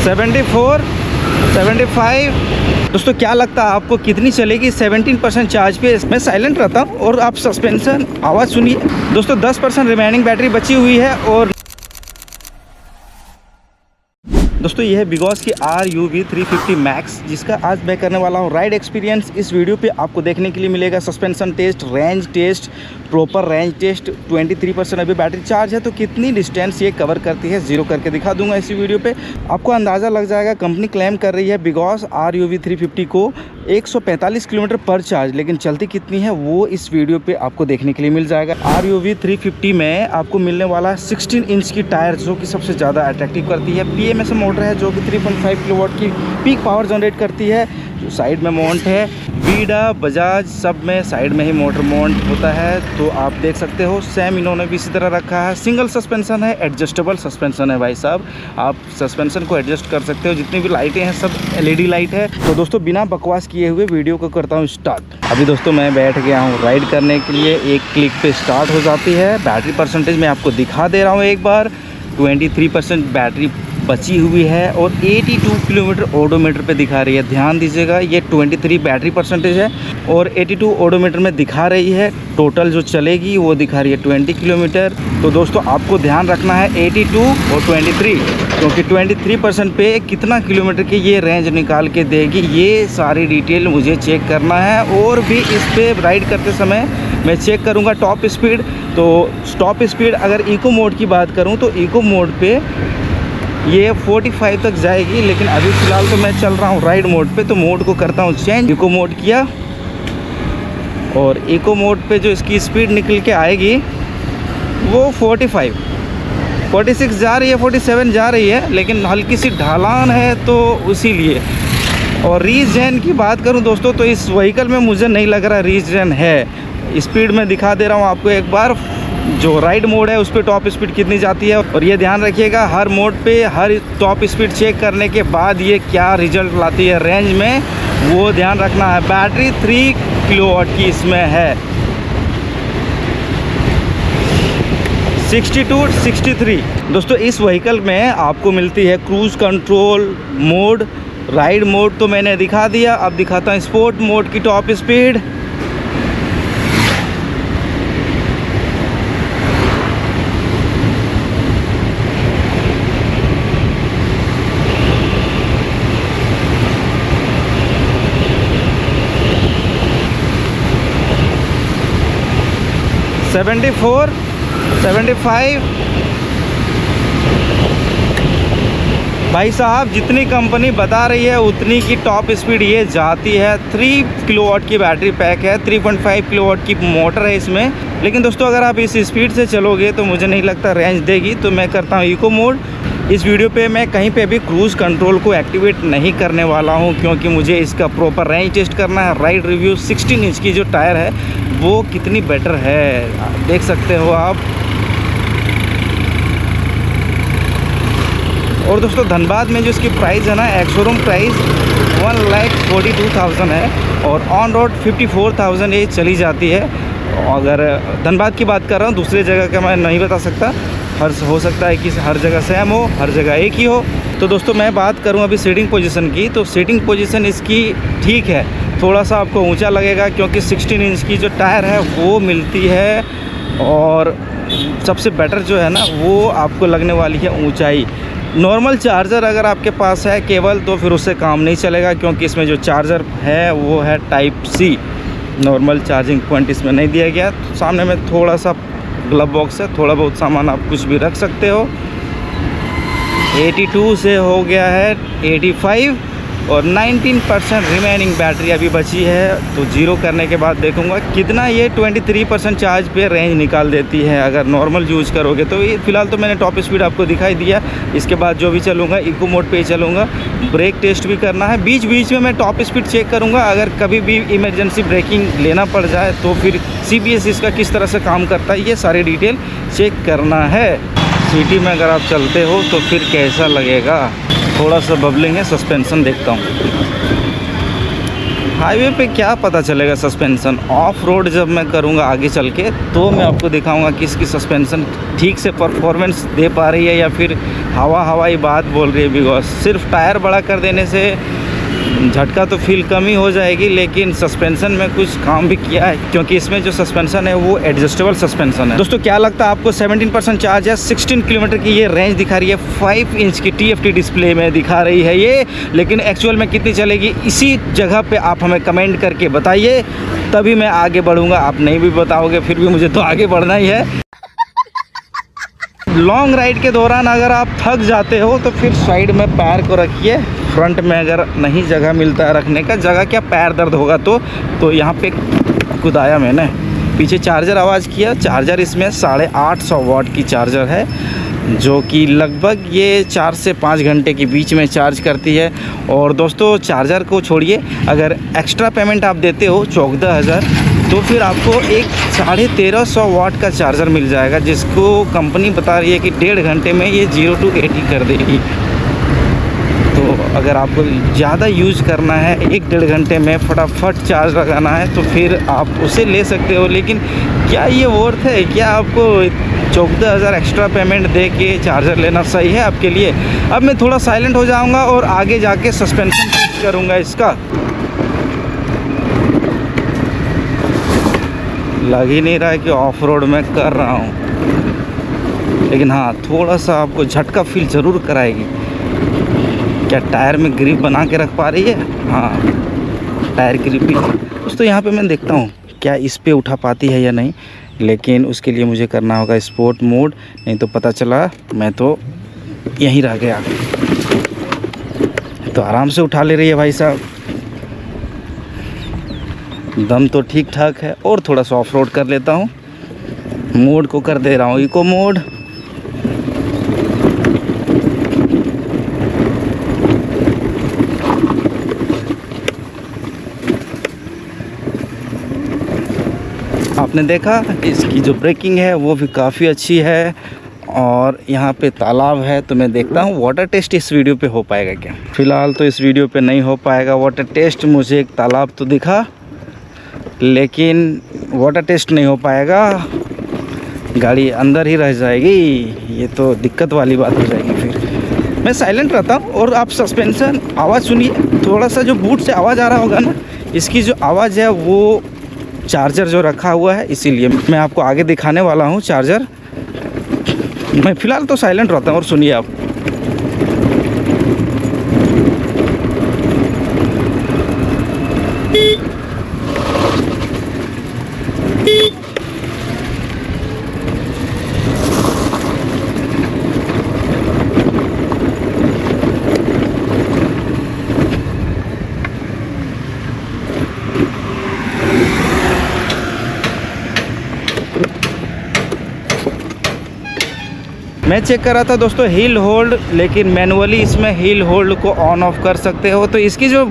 74, 75। दोस्तों क्या लगता है आपको कितनी चलेगी 17% चार्ज पे? मैं साइलेंट रहता हूँ और आप सस्पेंशन आवाज़ सुनिए। दोस्तों 10% रिमेनिंग बैटरी बची हुई है। और दोस्तों ये है बिगॉस की RUV 350 मैक्स, जिसका आज मैं करने वाला हूँ राइड एक्सपीरियंस। इस वीडियो पे आपको देखने के लिए मिलेगा suspension test, range test, proper range test. 23% अभी बैटरी चार्ज है, तो कितनी डिस्टेंस ये कवर करती है जीरो करके दिखा दूंगा इसी वीडियो पे। आपको अंदाज़ा लग जाएगा। कंपनी क्लेम कर रही है बिगॉस RUV 350 को 145 किलोमीटर पर चार्ज, लेकिन चलती कितनी है वो इस वीडियो पे आपको देखने के लिए मिल जाएगा। RUV 350 में आपको मिलने वाला है 16 इंच की टायर, जो कि सबसे ज़्यादा अट्रैक्टिव करती है। PMS मोटर है जो कि 3.5 किलोवाट की पीक पावर जनरेट करती है। जो साइड में माउंट है, वीडा, बजाज सब में साइड में ही मोटर माउंट होता है, तो आप देख सकते हो। सेम इन्होंने भी इसी तरह रखा है। सिंगल सस्पेंशन है, एडजस्टेबल सस्पेंशन है भाई साहब। आप सस्पेंशन को एडजस्ट कर सकते हो। जितनी भी लाइटें हैं सब LED लाइट है। तो दोस्तों बिना बकवास किए हुए वीडियो को करता हूँ स्टार्ट। अभी दोस्तों मैं बैठ गया हूँ राइड करने के लिए। एक क्लिक पे स्टार्ट हो जाती है। बैटरी परसेंटेज मैं आपको दिखा दे रहा हूँ एक बार। 23% बैटरी बची हुई है और 82 किलोमीटर ओडोमीटर पे दिखा रही है। ध्यान दीजिएगा, ये 23 बैटरी परसेंटेज है और 82 ओडोमीटर में दिखा रही है। टोटल जो चलेगी वो दिखा रही है 20 किलोमीटर। तो दोस्तों आपको ध्यान रखना है 82 और 23, क्योंकि 23% पे कितना किलोमीटर की ये रेंज निकाल के देगी, ये सारी डिटेल मुझे चेक करना है। और भी इस पर राइड करते समय मैं चेक करूँगा टॉप स्पीड। तो टॉप स्पीड अगर इको मोड की बात करूँ तो इको मोड पे ये 45 तक जाएगी, लेकिन अभी फ़िलहाल तो मैं चल रहा हूँ राइड मोड पे, तो मोड को करता हूँ चेंज। इको मोड किया और इको मोड पे जो इसकी स्पीड निकल के आएगी वो 45, 46 जा रही है, 47 जा रही है, लेकिन हल्की सी ढलान है तो इसीलिए। और रीजन की बात करूँ दोस्तों तो इस व्हीकल में मुझे नहीं लग रहा रीजन है। स्पीड में दिखा दे रहा हूँ आपको एक बार। जो राइड मोड है उस पर टॉप स्पीड कितनी जाती है। और ये ध्यान रखिएगा हर मोड पे हर टॉप स्पीड चेक करने के बाद ये क्या रिजल्ट लाती है रेंज में, वो ध्यान रखना है। बैटरी 3 किलोवाट की इसमें है। 62, 63। दोस्तों इस व्हीकल में आपको मिलती है cruise control mode. Ride mode तो मैंने दिखा दिया, अब दिखाता हूँ स्पोर्ट मोड की टॉप स्पीड। $74, $75। भाई साहब जितनी कंपनी बता रही है उतनी की टॉप स्पीड ये जाती है। 3 किलोवाट की बैटरी पैक है, 3.5 किलोवाट की मोटर है इसमें। लेकिन दोस्तों अगर आप इस स्पीड से चलोगे तो मुझे नहीं लगता रेंज देगी। तो मैं करता हूँ इको मोड। इस वीडियो पे मैं कहीं पे भी क्रूज़ कंट्रोल को एक्टिवेट नहीं करने वाला हूँ, क्योंकि मुझे इसका प्रॉपर रेंज टेस्ट करना है। राइड रिव्यू 16 इंच की जो टायर है वो कितनी बेटर है देख सकते हो आप। और दोस्तों धनबाद में जो इसकी प्राइस है ना, एक्स-शोरूम प्राइस 1,42,000 है और ऑन रोड 54,000 ये चली जाती है। अगर धनबाद की बात कर रहा हूँ, दूसरी जगह का मैं नहीं बता सकता। हो सकता है कि हर जगह सेम हो, हर जगह एक ही हो। तो दोस्तों मैं बात करूं अभी सीटिंग पोजीशन की, तो सीटिंग पोजीशन इसकी ठीक है। थोड़ा सा आपको ऊंचा लगेगा क्योंकि 16 इंच की जो टायर है वो मिलती है। और सबसे बेटर जो है ना वो आपको लगने वाली है ऊंचाई। नॉर्मल चार्जर अगर आपके पास है केबल तो फिर उससे काम नहीं चलेगा, क्योंकि इसमें जो चार्जर है वो है type C। Normal charging point इसमें नहीं दिया गया। तो सामने में थोड़ा सा ग्लव बॉक्स है, थोड़ा बहुत सामान आप कुछ भी रख सकते हो। 82 से हो गया है 85 और 19% रिमेनिंग बैटरी अभी बची है। तो जीरो करने के बाद देखूंगा कितना ये 23% चार्ज पे रेंज निकाल देती है अगर नॉर्मल यूज़ करोगे। तो ये फ़िलहाल तो मैंने टॉप स्पीड आपको दिखाई दिया। इसके बाद जो भी चलूँगा इको मोड पे ही चलूँगा। ब्रेक टेस्ट भी करना है, बीच बीच में मैं टॉप स्पीड चेक करूँगा। अगर कभी भी इमरजेंसी ब्रेकिंग लेना पड़ जाए तो फिर CBS इसका किस तरह से काम करता है ये सारी डिटेल चेक करना है। सिटी में अगर आप चलते हो तो फिर कैसा लगेगा। थोड़ा सा बबलिंग है, सस्पेंशन देखता हूँ। हाईवे पे क्या पता चलेगा सस्पेंसन, ऑफ रोड जब मैं करूँगा आगे चल के तो मैं आपको दिखाऊंगा कि इसकी सस्पेंसन ठीक से परफॉर्मेंस दे पा रही है या फिर हवाई बात बोल रही है। बिकॉज सिर्फ टायर बड़ा कर देने से झटका तो फील कम ही हो जाएगी, लेकिन सस्पेंसन में कुछ काम भी किया है क्योंकि इसमें जो सस्पेंसन है वो एडजस्टेबल सस्पेंसन है। दोस्तों क्या लगता है आपको 17% चार्ज है, 16 किलोमीटर की ये रेंज दिखा रही है, 5 इंच की TFT डिस्प्ले में दिखा रही है ये, लेकिन एक्चुअल में कितनी चलेगी इसी जगह पे आप हमें कमेंट करके बताइए, तभी मैं आगे बढ़ूँगा। आप नहीं भी बताओगे फिर भी मुझे तो आगे बढ़ना ही है। लॉन्ग राइड के दौरान अगर आप थक जाते हो तो फिर साइड में पैर को रखिए, फ्रंट में अगर नहीं जगह मिलता है रखने का, जगह क्या पैर दर्द होगा तो यहाँ पे कुदाया मैंने। पीछे चार्जर आवाज़ किया, चार्जर इसमें 850 वाट की चार्जर है जो कि लगभग ये 4 से 5 घंटे के बीच में चार्ज करती है। और दोस्तों चार्जर को छोड़िए, अगर एक्स्ट्रा पेमेंट आप देते हो 14,000 तो फिर आपको एक 1350 वाट का चार्जर मिल जाएगा, जिसको कंपनी बता रही है कि 1.5 घंटे में ये 0 to 80 कर देगी। तो अगर आपको ज़्यादा यूज़ करना है 1-1.5 घंटे में फटाफट चार्ज लगाना है तो फिर आप उसे ले सकते हो, लेकिन क्या ये वर्थ है? क्या आपको 14,000 एक्स्ट्रा पेमेंट दे के चार्जर लेना सही है आपके लिए? अब मैं थोड़ा साइलेंट हो जाऊंगा और आगे जाके सस्पेंशन फिक्स करूंगा इसका। लग ही नहीं रहा है कि ऑफ रोड में कर रहा हूँ, लेकिन हाँ थोड़ा सा आपको झटका फील ज़रूर कराएगी। क्या टायर में ग्रिप बना के रख पा रही है? हाँ टायर ग्रिप भी दोस्तों यहाँ पे मैं देखता हूँ क्या इस पे उठा पाती है या नहीं, लेकिन उसके लिए मुझे करना होगा स्पोर्ट मोड, नहीं तो पता चला मैं तो यहीं रह गया। तो आराम से उठा ले रही है भाई साहब, दम तो ठीक ठाक है। और थोड़ा सा ऑफ रोड कर लेता हूँ, मोड को कर दे रहा हूँ इको मोड। आपने देखा इसकी जो ब्रेकिंग है वो भी काफ़ी अच्छी है। और यहाँ पे तालाब है, तो मैं देखता हूँ वाटर टेस्ट इस वीडियो पे हो पाएगा क्या। फ़िलहाल तो इस वीडियो पे नहीं हो पाएगा वाटर टेस्ट। मुझे एक तालाब तो दिखा, लेकिन वाटर टेस्ट नहीं हो पाएगा, गाड़ी अंदर ही रह जाएगी। ये तो दिक्कत वाली बात हो जाएगी। फिर मैं साइलेंट रहता हूँ। और आप सस्पेंशन आवाज़ सुनिए, थोड़ा सा जो बूट से आवाज़ आ रहा होगा ना, इसकी जो आवाज़ है वो चार्जर जो रखा हुआ है, इसीलिए मैं आपको आगे दिखाने वाला हूँ चार्जर। मैं फ़िलहाल तो साइलेंट रहता हूँ और सुनिए आप। मैं चेक कर रहा था दोस्तों हिल होल्ड, लेकिन मैनुअली इसमें हिल होल्ड को ऑन ऑफ कर सकते हो। तो इसकी जो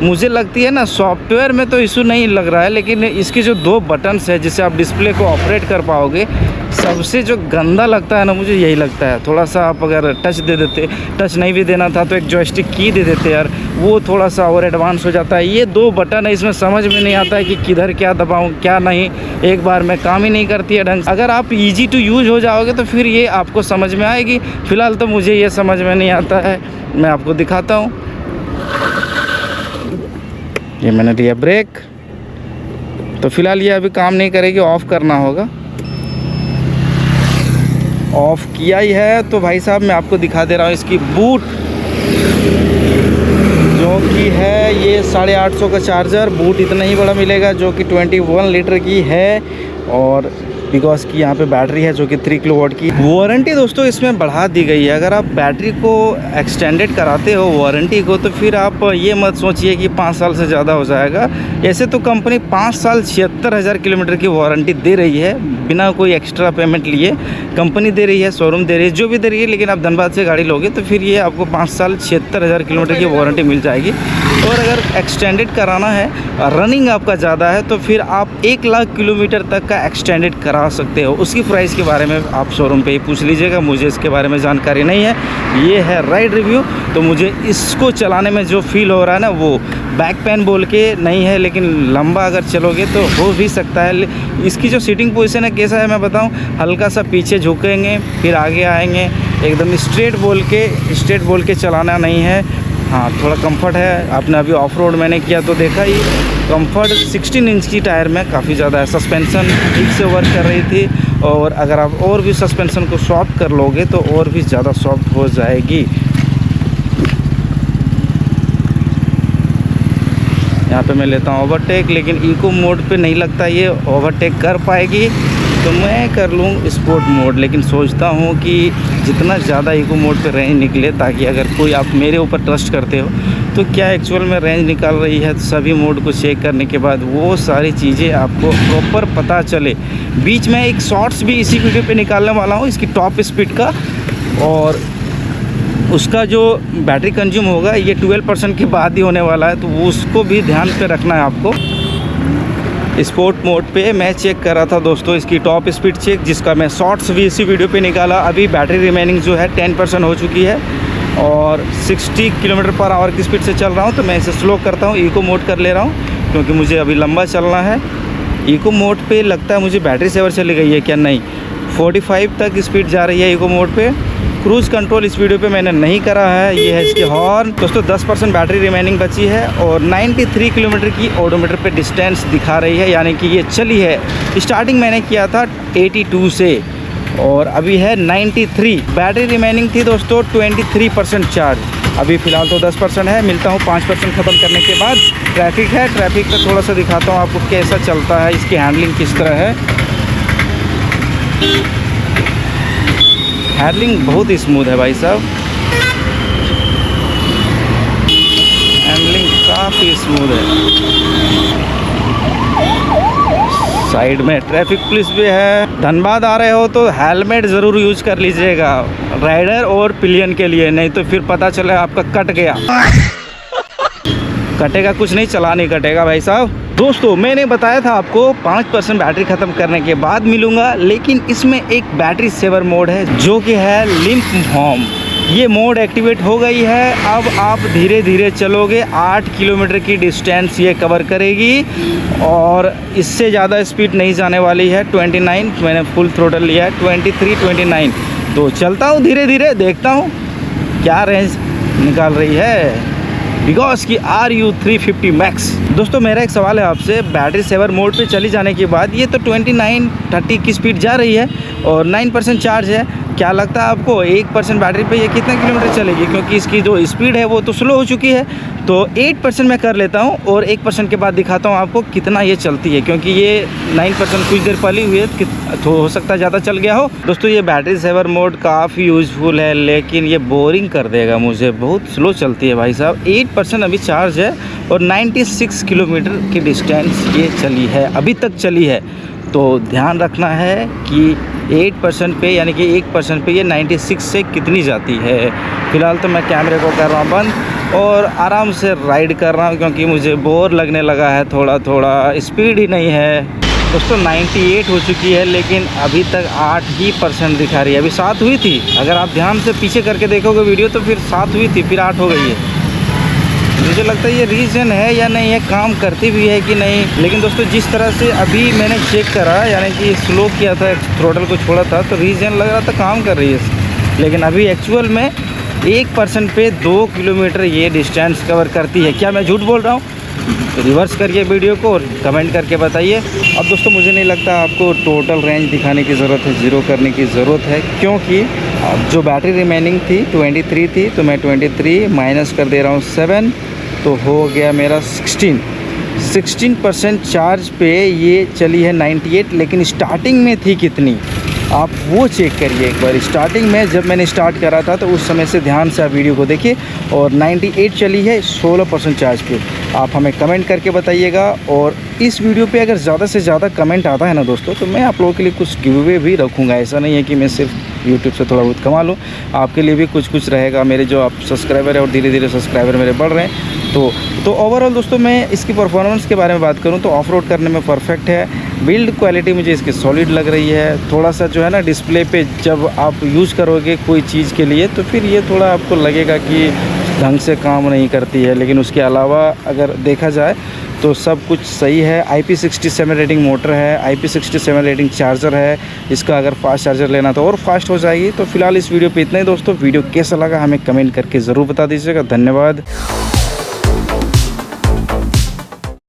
मुझे लगती है ना, सॉफ्टवेयर में तो इशू नहीं लग रहा है, लेकिन इसकी जो 2 बटन्स है जिससे आप डिस्प्ले को ऑपरेट कर पाओगे, सबसे जो गंदा लगता है ना मुझे यही लगता है। थोड़ा सा आप अगर टच दे देते, टच नहीं भी देना था तो एक जॉयस्टिक की दे देते यार, वो थोड़ा सा और एडवांस हो जाता है। ये 2 बटन है, इसमें समझ में नहीं आता है कि किधर क्या दबाऊं क्या नहीं, एक बार में काम ही नहीं करती है ढंग से। अगर आप ईजी टू यूज़ हो जाओगे तो फिर ये आपको समझ में आएगी। फ़िलहाल तो मुझे ये समझ में नहीं आता है, मैं आपको दिखाता हूँ। ये मैंने दिया ब्रेक, तो फ़िलहाल ये अभी काम नहीं करेगी, ऑफ़ करना होगा। ऑफ़ किया ही है तो भाई साहब मैं आपको दिखा दे रहा हूँ इसकी बूट, जो कि है ये 850 का चार्जर। बूट इतना ही बड़ा मिलेगा जो कि 21 लीटर की है, और बिकॉज की यहाँ पे बैटरी है जो कि 3 किलोवाट की। वारंटी दोस्तों इसमें बढ़ा दी गई है। अगर आप बैटरी को एक्सटेंडेड कराते हो वारंटी को, तो फिर आप ये मत सोचिए कि 5 साल से ज़्यादा हो जाएगा। ऐसे तो कंपनी 5 साल 76,000 किलोमीटर की वारंटी दे रही है, बिना कोई एक्स्ट्रा पेमेंट लिए कंपनी दे रही है, शोरूम दे रही है, जो भी दे रही है। लेकिन आप धनबाद से गाड़ी लोगे तो फिर ये आपको 5 साल 76,000 किलोमीटर की वारंटी मिल जाएगी। और अगर एक्सटेंडेड कराना है, रनिंग आपका ज़्यादा है, तो फिर आप 1 लाख किलोमीटर तक का एक्सटेंडेड करा करा सकते हो, उसकी प्राइस के बारे में आप शोरूम पे ही पूछ लीजिएगा। मुझे इसके बारे में जानकारी नहीं है, ये है राइड रिव्यू। तो मुझे इसको चलाने में जो फील हो रहा है ना, वो बैक पेन बोल के नहीं है, लेकिन लंबा अगर चलोगे तो हो भी सकता है। इसकी जो सीटिंग पोजीशन है कैसा है मैं बताऊं, हल्का सा पीछे झुकेंगे फिर आगे आएंगे, एकदम स्ट्रेट बोल के चलाना नहीं है। हाँ, थोड़ा कंफर्ट है। आपने अभी ऑफ रोड मैंने किया तो देखा ही, कंफर्ट 16 इंच की टायर में काफ़ी ज़्यादा है। सस्पेंसन ठीक से वर्क कर रही थी, और अगर आप और भी सस्पेंसन को सॉफ्ट कर लोगे तो और भी ज़्यादा सॉफ्ट हो जाएगी। यहाँ पे मैं लेता हूँ ओवरटेक, लेकिन इको मोड पे नहीं लगता ये ओवरटेक कर पाएगी, तो मैं कर लूँ स्पोर्ट मोड। लेकिन सोचता हूँ कि जितना ज़्यादा इको मोड पे रेंज निकले, ताकि अगर कोई आप मेरे ऊपर ट्रस्ट करते हो तो क्या एक्चुअल में रेंज निकाल रही है, तो सभी मोड को चेक करने के बाद वो सारी चीज़ें आपको प्रॉपर पता चले। बीच में एक शॉर्ट्स भी इसी वीडियो पे निकालने वाला हूँ, इसकी टॉप स्पीड का, और उसका जो बैटरी कंज्यूम होगा ये 12% के बाद ही होने वाला है, तो वो उसको भी ध्यान पे रखना है आपको। स्पोर्ट मोड पे मैं चेक कर रहा था दोस्तों इसकी टॉप स्पीड चेक, जिसका मैं शॉर्ट्स भी इसी वीडियो पे निकाला। अभी बैटरी रिमेनिंग जो है 10% हो चुकी है, और 60 km/h की स्पीड से चल रहा हूँ। तो मैं इसे स्लो करता हूँ, इको मोड कर ले रहा हूँ, क्योंकि मुझे अभी लंबा चलना है। इको मोड पे लगता है मुझे बैटरी सेवर चली गई है क्या, नहीं, 45 तक स्पीड जा रही है इको मोड पे। क्रूज़ कंट्रोल इस वीडियो पे मैंने नहीं करा है। ये है इसके हॉर्न दोस्तों। 10% बैटरी रिमेनिंग बची है, और 93 किलोमीटर की ओडोमीटर पे डिस्टेंस दिखा रही है, यानी कि ये चली है। स्टार्टिंग मैंने किया था 82 से, और अभी है 93। बैटरी रिमेनिंग थी दोस्तों 23% चार्ज। अभी फ़िलहाल तो 10% है। मिलता हूँ 5% ख़त्म करने के बाद। ट्रैफिक है, ट्रैफिक का थोड़ा सा दिखाता हूँ आपको कैसा चलता है, इसकी हैंडलिंग किस तरह है। हैंडलिंग बहुत स्मूथ है भाई साहब, हैंडलिंग काफ़ी स्मूथ है। साइड में ट्रैफिक पुलिस भी है। धनबाद आ रहे हो तो हेलमेट ज़रूर यूज कर लीजिएगा, राइडर और पिलियन के लिए, नहीं तो फिर पता चले आपका कट गया। कटेगा कुछ नहीं, चला नहीं कटेगा भाई साहब। दोस्तों मैंने बताया था आपको 5% बैटरी ख़त्म करने के बाद मिलूँगा, लेकिन इसमें एक बैटरी सेवर मोड है जो कि है लिम्प हॉर्न। ये मोड एक्टिवेट हो गई है। अब आप धीरे धीरे चलोगे, 8 किलोमीटर की डिस्टेंस ये कवर करेगी, और इससे ज़्यादा स्पीड नहीं जाने वाली है। 29 मैंने फुल थ्रोटल लिया है, 23, 29। तो चलता हूँ धीरे धीरे, देखता हूँ क्या रेंज निकाल रही है बिगॉस की RU 350 मैक्स। दोस्तों मेरा एक सवाल है आपसे, बैटरी सेवर मोड पे चली जाने के बाद ये तो 29-30 की स्पीड जा रही है, और 9% चार्ज है। क्या लगता है आपको 1% बैटरी पे ये कितने किलोमीटर चलेगी? क्योंकि इसकी जो स्पीड है वो तो स्लो हो चुकी है। तो 8% मैं कर लेता हूँ, और 1% के बाद दिखाता हूँ आपको कितना ये चलती है, क्योंकि ये 9% कुछ देर पहले हुई है, तो हो सकता है ज़्यादा चल गया हो। दोस्तों ये बैटरी सेवर मोड काफ़ी यूज़फुल है, लेकिन ये बोरिंग कर देगा मुझे, बहुत स्लो चलती है भाई साहब। 8% अभी चार्ज है, और 96 किलोमीटर की डिस्टेंस ये चली है, अभी तक चली है। तो ध्यान रखना है कि 8% पे, यानी कि 1% पे ये 96 से कितनी जाती है। फ़िलहाल तो मैं कैमरे को कर रहा हूँ बंद, और आराम से राइड कर रहा हूँ, क्योंकि मुझे बोर लगने लगा है थोड़ा थोड़ा। स्पीड ही नहीं है दोस्तों, 98 हो चुकी है, लेकिन अभी तक 8% दिखा रही है। अभी 7 हुई थी, अगर आप ध्यान से पीछे करके देखोगे वीडियो तो फिर 7 हुई थी, फिर 8 हो गई है। मुझे लगता है ये रीज़न है या नहीं है, काम करती भी है कि नहीं। लेकिन दोस्तों जिस तरह से अभी मैंने चेक करा, यानी कि स्लो किया था, थ्रोटल को छोड़ा था, तो रीज़न लग रहा था काम कर रही है। लेकिन अभी एक्चुअल में 1% पे 2 किलोमीटर ये डिस्टेंस कवर करती है। क्या मैं झूठ बोल रहा हूँ? रिवर्स करिए वीडियो को और कमेंट करके बताइए। अब दोस्तों मुझे नहीं लगता आपको टोटल रेंज दिखाने की ज़रूरत है, ज़ीरो करने की ज़रूरत है, क्योंकि जो बैटरी रिमेनिंग थी 23 थी, तो मैं 23 माइनस कर दे रहा हूँ 7, तो हो गया मेरा 16% चार्ज पे ये चली है 98। लेकिन स्टार्टिंग में थी कितनी, आप वो चेक करिए एक बार। स्टार्टिंग में जब मैंने स्टार्ट करा था तो उस समय से ध्यान से आप वीडियो को देखिए, और 98 चली है 16% चार्ज पे। आप हमें कमेंट करके बताइएगा, और इस वीडियो पे अगर ज़्यादा से ज़्यादा कमेंट आता है ना दोस्तों, तो मैं आप लोगों के लिए कुछ गिव अवे भी रखूँगा। ऐसा नहीं है कि मैं सिर्फ यूट्यूब से थोड़ा बहुत कमा लूँ, आपके लिए भी कुछ रहेगा। मेरे जो आप सब्सक्राइबर है, और धीरे धीरे सब्सक्राइबर मेरे बढ़ रहे हैं, तो ओवरऑल दोस्तों मैं इसकी परफॉर्मेंस के बारे में बात करूं तो ऑफ रोड करने में परफेक्ट है। बिल्ड क्वालिटी मुझे इसकी सॉलिड लग रही है। थोड़ा सा जो है ना डिस्प्ले पे जब आप यूज़ करोगे कोई चीज़ के लिए तो फिर ये थोड़ा आपको लगेगा कि ढंग से काम नहीं करती है, लेकिन उसके अलावा अगर देखा जाए तो सब कुछ सही है। IP67 रेटिंग मोटर है, IP67 रेटिंग चार्जर है। इसका अगर फास्ट चार्जर लेना तो और फास्ट हो जाएगी। तो फिलहाल इस वीडियो पे इतना ही दोस्तों। वीडियो कैसा लगा हमें कमेंट करके ज़रूर बता दीजिएगा। धन्यवाद।